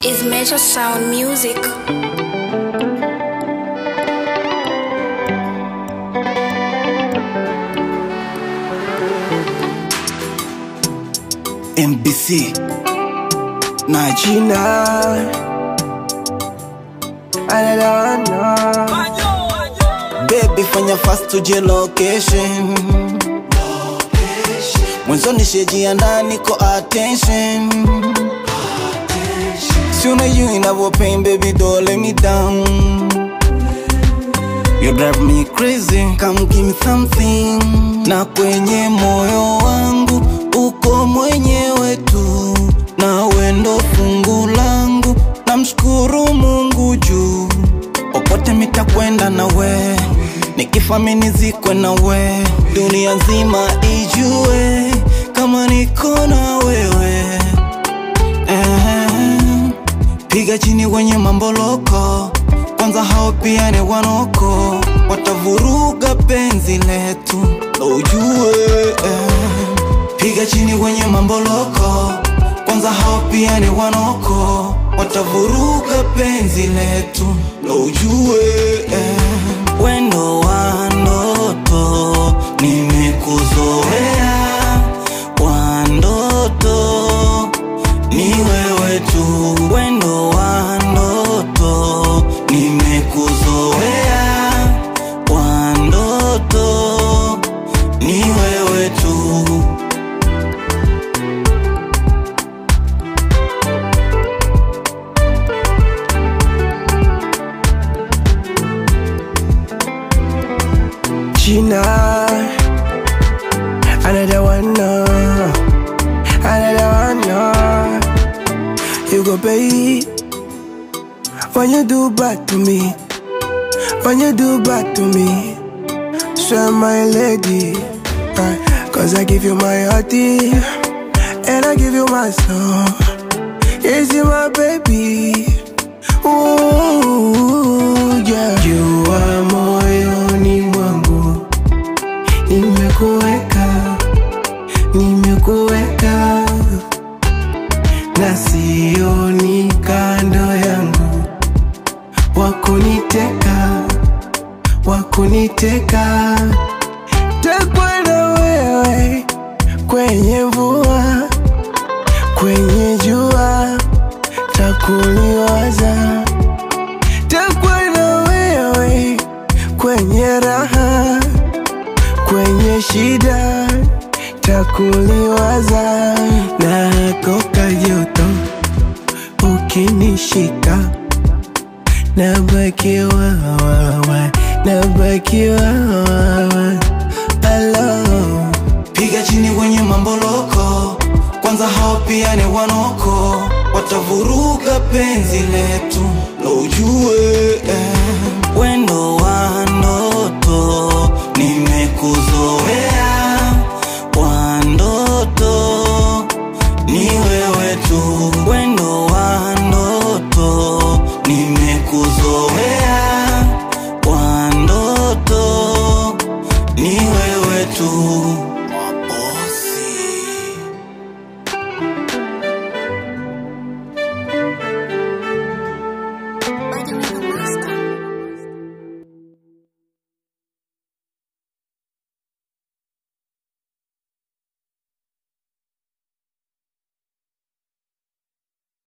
is Major Sound Music. MBC Najina Baby fanya fast tuje location Mwenzo nishejiandaa niko attention Sooner you inavo pain baby don't let me down You drive me crazy, come give me something Na kwenye moyo wangu uko mwenyewe tu Na wendo fungu langu na mshukuru Mungu juu Popote mitakwenda na we Nikifa mimi nizikwe na we Dunia nzima ijue kama niko na wewe Piga chini wenye mambo loko Kwanza hao pia ni wanoko Watavuruga penzi letu ujue Piga chini wenye mambo loko Kwanza hao pia ni wanoko Watavuruga penzi letu ujue Wendo wa ndoto nimekuzoea Wa ndoto ni wewe tu Wendo wa ndoto nimekuzoea Wa ndoto ni wewe tu Gina, another one, another one, You go pay when you do bad to me, when you do bad to me. Swear my lady, cause I give you my hearty, and I give you my soul. Yes, you my baby. Ooh, yeah. You are moyoni mwangu, nimekuweka, nimekuweka, na sioni kando yangu, wakuniteka, wakuniteka. Takwa na wewe, kwenye mvua, kwenye jua, takuliwaza. Takwa na wewe, kwenye raha, kwenye shida, takuliwaza. Na koka joto, ukinishika, nabaki wawa, nabaki wawa. Hello. Piga chini wenye mambo loko Kwanza hao pia ni wanoko Watavuruga penzi letu